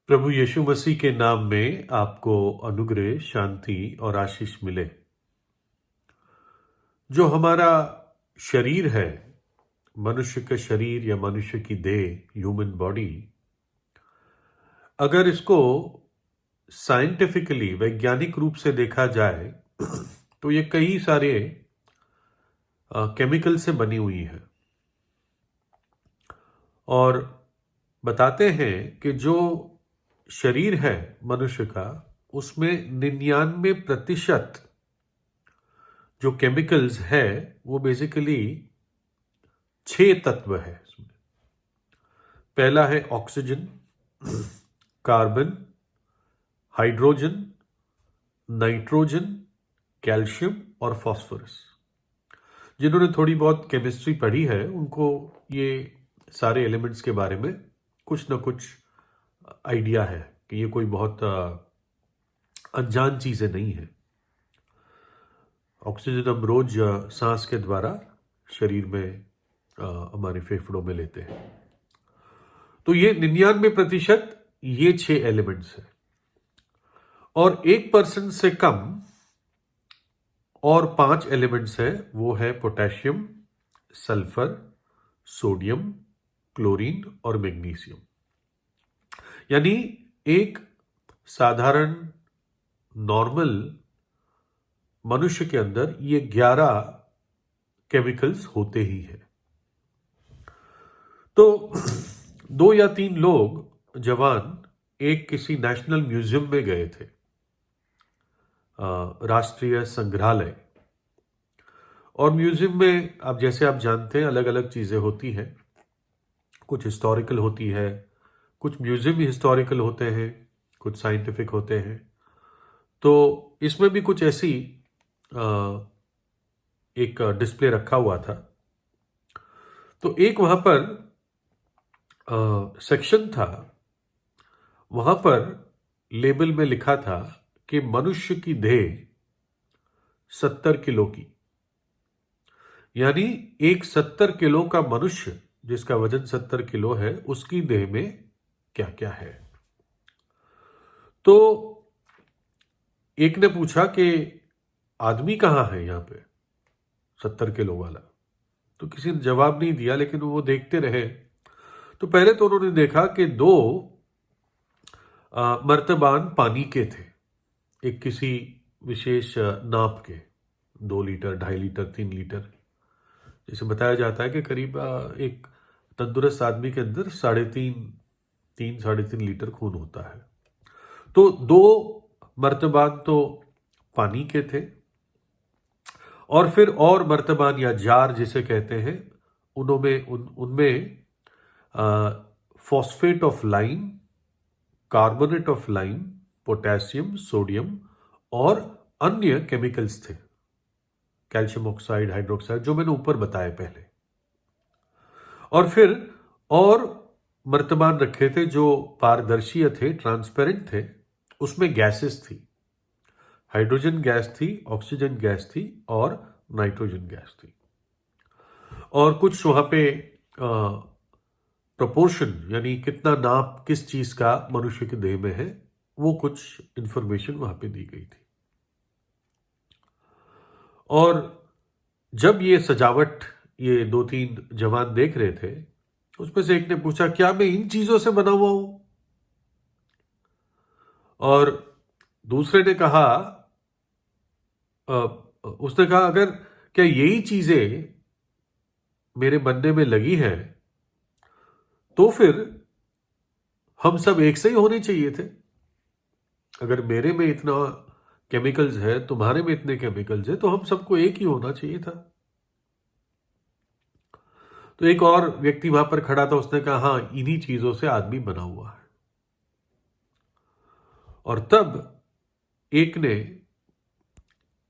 प्रभु यीशु मसीह के नाम में आपको अनुग्रह, शांति और आशीष मिले। जो हमारा शरीर है, मनुष्य का शरीर या मनुष्य की देह, ह्यूमन बॉडी, अगर इसको साइंटिफिकली वैज्ञानिक रूप से देखा जाए तो ये कई सारे केमिकल से बनी हुई है। और बताते हैं कि जो शरीर है मनुष्य का, उसमें 99% जो केमिकल्स है वो बेसिकली 6 तत्व है इसमें। पहला है oxygen, carbon, hydrogen, nitrogen, calcium और फास्फोरस। जिन्होंने थोड़ी बहुत केमिस्ट्री पढ़ी है उनको ये सारे एलिमेंट्स के बारे में कुछ ना कुछ आइडिया है कि ये कोई बहुत अनजान चीजें नहीं है। ऑक्सीजन हम रोज सांस के द्वारा शरीर में हमारे फेफड़ों में लेते हैं। तो ये 99% ये 6 एलिमेंट्स है। और 1% से कम और 5 एलिमेंट्स है, वो है पोटेशियम, सल्फर, सोडियम, क्लोरीन और मैग्नीशियम। यानी एक साधारण नॉर्मल मनुष्य के अंदर ये 11 केमिकल्स होते ही हैं। तो 2 या 3 लोग जवान एक किसी नेशनल म्यूजियम में गए थे, राष्ट्रीय संग्रहालय। और म्यूजियम में अब जैसे आप जानते हैं अलग अलग चीजें होती हैं। कुछ हिस्टोरिकल होती है, कुछ म्यूजियम हिस्टोरिकल होते हैं, कुछ साइंटिफिक होते हैं। तो इसमें भी कुछ ऐसी एक डिस्प्ले रखा हुआ था। तो एक वहां पर सेक्शन था, वहां पर लेबल में लिखा था कि मनुष्य की देह 70 किलो की, यानी एक 70 किलो का मनुष्य जिसका वजन 70 किलो है, उसकी देह में क्या क्या है। तो एक ने पूछा कि आदमी कहां है यहां पे 70 किलो वाला। तो किसी ने जवाब नहीं दिया, लेकिन वो देखते रहे। तो पहले तो उन्होंने देखा कि 2 मर्तबान पानी के थे, एक किसी विशेष नाप के, 2 लीटर, 2.5 लीटर, 3 लीटर। जैसे बताया जाता है कि करीब एक तंदुरुस्त आदमी के अंदर 3.5 लीटर खून होता है। तो 2 मर्तबान तो पानी के थे, और फिर और मर्तबान या जार जिसे कहते हैं, उनमें phosphate of lime, carbonate of lime, potassium, sodium और अन्य केमिकल्स थे, कैल्शियम ऑक्साइड, हाइड्रोक्साइड, जो मैंने ऊपर बताया पहले। और फिर और मर्तबान रखे थे जो पारदर्शी थे, ट्रांसपेरेंट थे। उसमें गैसेस थी, हाइड्रोजन गैस थी, ऑक्सीजन गैस थी और नाइट्रोजन गैस थी। और कुछ वहां पे प्रोपोर्शन, यानी कितना नाप किस चीज का मनुष्य के देह में है, वो कुछ इंफॉर्मेशन वहां पे दी गई थी। और जब ये सजावट ये 2-3 जवान देख रहे थे, उसमें से एक ने पूछा, क्या मैं इन चीजों से बना हुआ हूं? और दूसरे ने कहा, उसने कहा, अगर क्या यही चीजें मेरे बनने में लगी है तो फिर हम सब एक से ही होने चाहिए थे। अगर मेरे में इतना केमिकल्स है, तुम्हारे में इतने केमिकल्स है, तो हम सबको एक ही होना चाहिए था। तो एक और व्यक्ति वहां पर खड़ा था, उसने कहा, हाँ, इन्हीं चीजों से आदमी बना हुआ है। और तब एक ने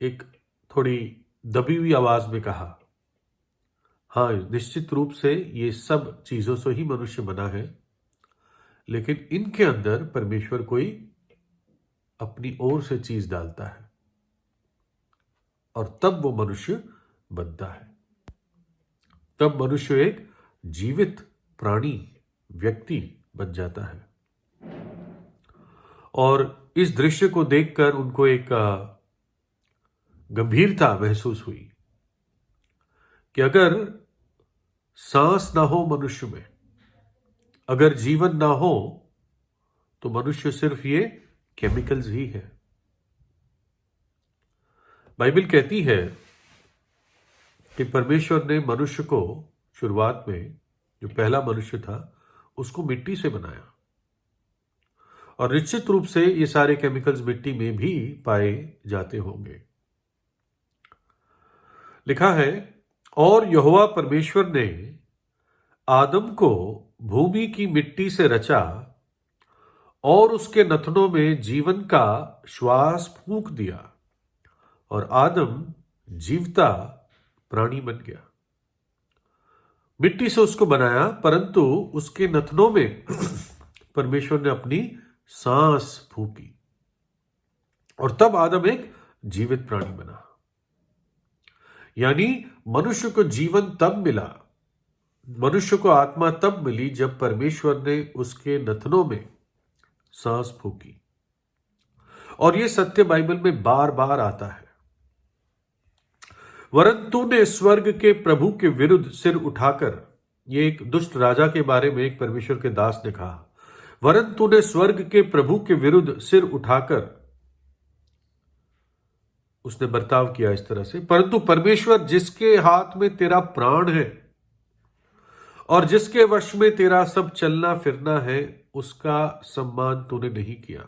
एक थोड़ी दबी हुई आवाज में कहा, हाँ, निश्चित रूप से ये सब चीजों से ही मनुष्य बना है, लेकिन इनके अंदर परमेश्वर कोई अपनी ओर से चीज डालता है और तब वो मनुष्य बनता है। तब मनुष्य एक जीवित प्राणी, व्यक्ति बन जाता है। और इस दृश्य को देखकर उनको एक गंभीरता महसूस हुई कि अगर सांस ना हो मनुष्य में, अगर जीवन ना हो, तो मनुष्य सिर्फ ये केमिकल्स ही है। बाइबल कहती है कि परमेश्वर ने मनुष्य को शुरुआत में, जो पहला मनुष्य था, उसको मिट्टी से बनाया, और निश्चित रूप से ये सारे केमिकल्स मिट्टी में भी पाए जाते होंगे। लिखा है, और यहोवा परमेश्वर ने आदम को भूमि की मिट्टी से रचा और उसके नथनों में जीवन का श्वास फूंक दिया, और आदम जीवता प्राणी बन गया। मिट्टी से उसको बनाया, परंतु उसके नथनों में परमेश्वर ने अपनी सांस फूंकी, और तब आदम एक जीवित प्राणी बना। यानी मनुष्य को जीवन तब मिला, मनुष्य को आत्मा तब मिली जब परमेश्वर ने उसके नथनों में सांस फूंकी। और यह सत्य बाइबल में बार बार आता है। वरन तूने स्वर्ग के प्रभु के विरुद्ध सिर उठाकर, ये एक दुष्ट राजा के बारे में एक परमेश्वर के दास ने कहा, वरन तूने स्वर्ग के प्रभु के विरुद्ध सिर उठाकर, उसने बर्ताव किया इस तरह से, परंतु परमेश्वर जिसके हाथ में तेरा प्राण है और जिसके वश में तेरा सब चलना फिरना है, उसका सम्मान तूने नहीं किया।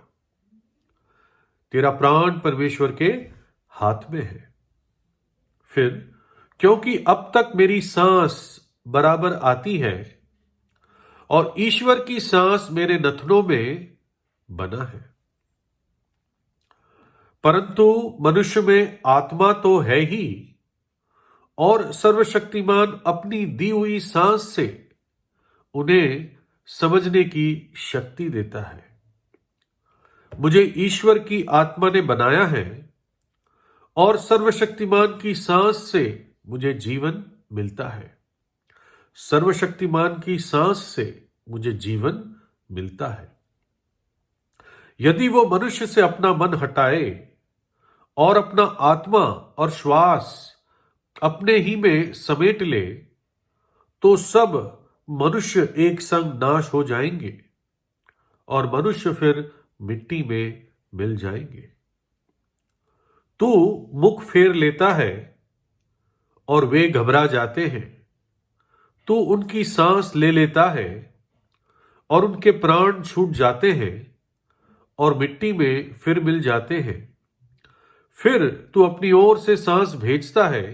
तेरा प्राण परमेश्वर के हाथ में है। फिर, क्योंकि अब तक मेरी सांस बराबर आती है और ईश्वर की सांस मेरे नथनों में बना है, परंतु मनुष्य में आत्मा तो है ही, और सर्वशक्तिमान अपनी दी हुई सांस से उन्हें समझने की शक्ति देता है। मुझे ईश्वर की आत्मा ने बनाया है, और सर्वशक्तिमान की सांस से मुझे जीवन मिलता है। सर्वशक्तिमान की सांस से मुझे जीवन मिलता है। यदि वो मनुष्य से अपना मन हटाए और अपना आत्मा और श्वास अपने ही में समेट ले, तो सब मनुष्य एक संग नाश हो जाएंगे और मनुष्य फिर मिट्टी में मिल जाएंगे। तू मुख फेर लेता है और वे घबरा जाते हैं। तू उनकी सांस ले लेता है और उनके प्राण छूट जाते हैं और मिट्टी में फिर मिल जाते हैं। फिर तू अपनी ओर से सांस भेजता है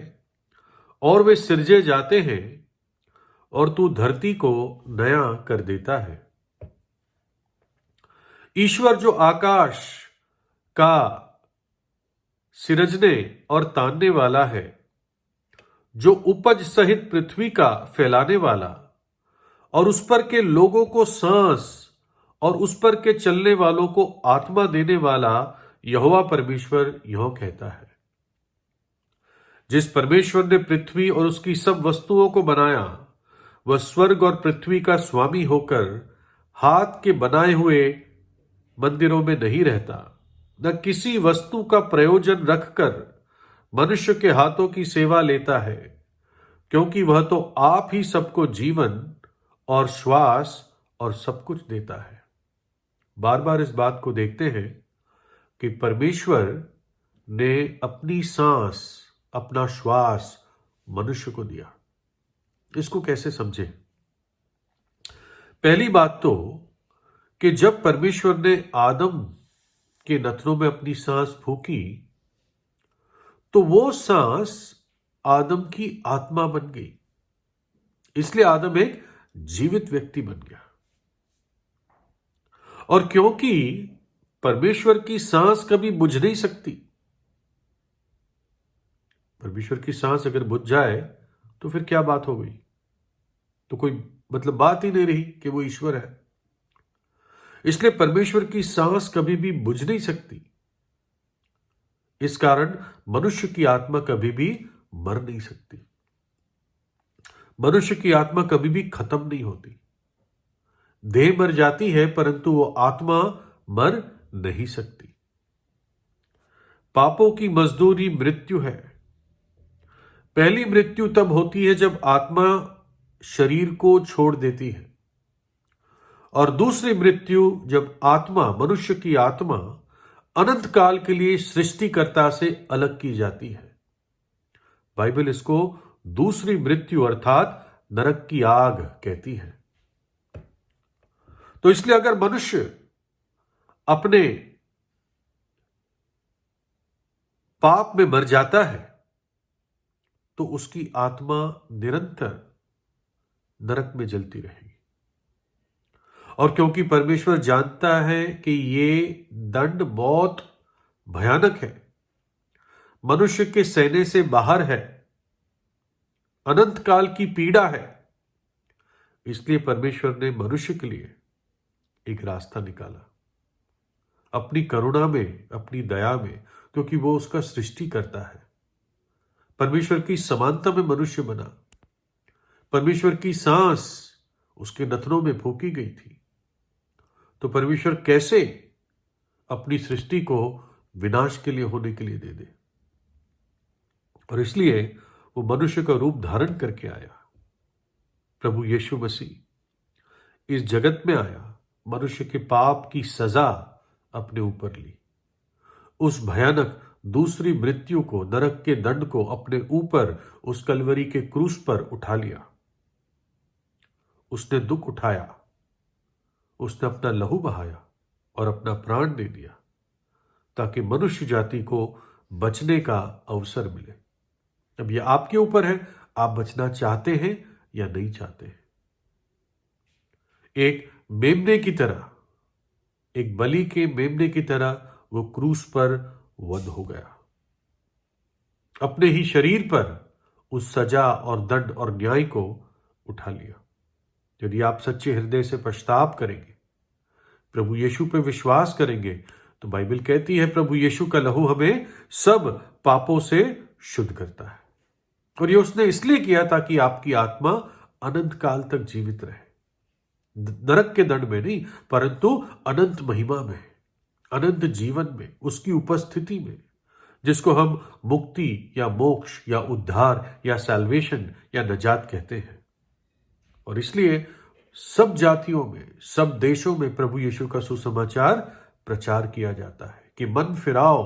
और वे सिरजे जाते हैं, और तू धरती को नया कर देता है। ईश्वर जो आकाश का सिरजने और तानने वाला है, जो उपज सहित पृथ्वी का फैलाने वाला और उस पर के लोगों को सांस और उस पर के चलने वालों को आत्मा देने वाला यहोवा परमेश्वर यह कहता है। जिस परमेश्वर ने पृथ्वी और उसकी सब वस्तुओं को बनाया, वह स्वर्ग और पृथ्वी का स्वामी होकर हाथ के बनाए हुए मंदिरों में नहीं रहता, न किसी वस्तु का प्रयोजन रखकर मनुष्य के हाथों की सेवा लेता है, क्योंकि वह तो आप ही सबको जीवन और श्वास और सब कुछ देता है। बार बार इस बात को देखते हैं कि परमेश्वर ने अपनी सांस, अपना श्वास मनुष्य को दिया। इसको कैसे समझें? पहली बात तो कि जब परमेश्वर ने आदम के नथनों में अपनी सांस फूंकी, तो वो सांस आदम की आत्मा बन गई, इसलिए आदम एक जीवित व्यक्ति बन गया। और क्योंकि परमेश्वर की सांस कभी बुझ नहीं सकती, परमेश्वर की सांस अगर बुझ जाए तो फिर क्या बात हो गई? तो कोई बात ही नहीं रही कि वो ईश्वर है। इसलिए परमेश्वर की सांस कभी भी बुझ नहीं सकती। इस कारण मनुष्य की आत्मा कभी भी मर नहीं सकती। मनुष्य की आत्मा कभी भी खत्म नहीं होती। देह मर जाती है, परंतु वो आत्मा मर नहीं सकती। पापों की मजदूरी मृत्यु है। पहली मृत्यु तब होती है जब आत्मा शरीर को छोड़ देती है, और दूसरी मृत्यु जब आत्मा, मनुष्य की आत्मा अनंत काल के लिए सृष्टिकर्ता से अलग की जाती है। बाइबल इसको दूसरी मृत्यु अर्थात नरक की आग कहती है। तो इसलिए अगर मनुष्य अपने पाप में मर जाता है तो उसकी आत्मा निरंतर नरक में जलती रहेगी। और क्योंकि परमेश्वर जानता है कि ये दंड बहुत भयानक है, मनुष्य के सहने से बाहर है, अनंत काल की पीड़ा है, इसलिए परमेश्वर ने मनुष्य के लिए एक रास्ता निकाला अपनी करुणा में, अपनी दया में, क्योंकि वो उसका सृष्टि करता है। परमेश्वर की समानता में मनुष्य बना। परमेश्वर की सांस उसके नथनों में फूंकी गई थी। तो परमेश्वर कैसे अपनी सृष्टि को विनाश के लिए होने के लिए दे दे, और इसलिए वो मनुष्य का रूप धारण करके आया। प्रभु यीशु मसीह इस जगत में आया, मनुष्य के पाप की सजा अपने ऊपर ली, उस भयानक दूसरी मृत्यु को, नरक के दंड को अपने ऊपर उस कलवरी के क्रूस पर उठा लिया। उसने दुख उठाया, उसने अपना लहू बहाया और अपना प्राण दे दिया, ताकि मनुष्य जाति को बचने का अवसर मिले। अब यह आपके ऊपर है, आप बचना चाहते हैं या नहीं चाहते हैं। एक मेमने की तरह, एक बलि के मेमने की तरह वो क्रूस पर वध हो गया। अपने ही शरीर पर उस सजा और दंड और न्याय को उठा लिया। यदि आप सच्चे हृदय से पश्चाताप करेंगे, प्रभु यीशु पे विश्वास करेंगे, तो बाइबल कहती है प्रभु यीशु का लहू हमें सब पापों से शुद्ध करता है। और ये उसने इसलिए किया ताकि आपकी आत्मा अनंत काल तक जीवित रहे। नरक के दंड में नहीं, परंतु अनंत महिमा में, अनंत जीवन में, उसकी उपस्थिति में, जिसको हम मुक्ति या मोक्ष या उद्धार या सैल्वेशन या नजात कहते हैं। और इसलिए सब जातियों में, सब देशों में प्रभु यीशु का सुसमाचार प्रचार किया जाता है कि मन फिराओ,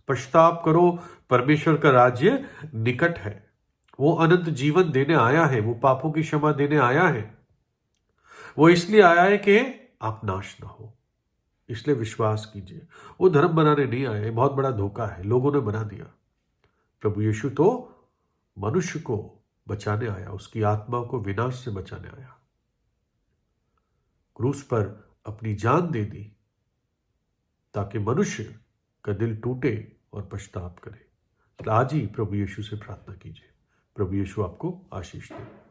पश्चाताप करो, परमेश्वर का राज्य निकट है। वो अनंत जीवन देने आया है, वो पापों की क्षमा देने आया है। वो इसलिए आया है कि आप नाश ना हो, इसलिए विश्वास कीजिए। वो धर्म बनाने नहीं आए, बहुत बड़ा धोखा है, लोगों ने बना दिया। प्रभु यीशु तो मनुष्य को बचाने आया, उसकी आत्मा को विनाश से बचाने आया। क्रूस पर अपनी जान दे दी ताकि मनुष्य का दिल टूटे और पश्चाताप करे। आज ही प्रभु यीशु से प्रार्थना कीजिए। प्रभु यीशु आपको आशीष दे।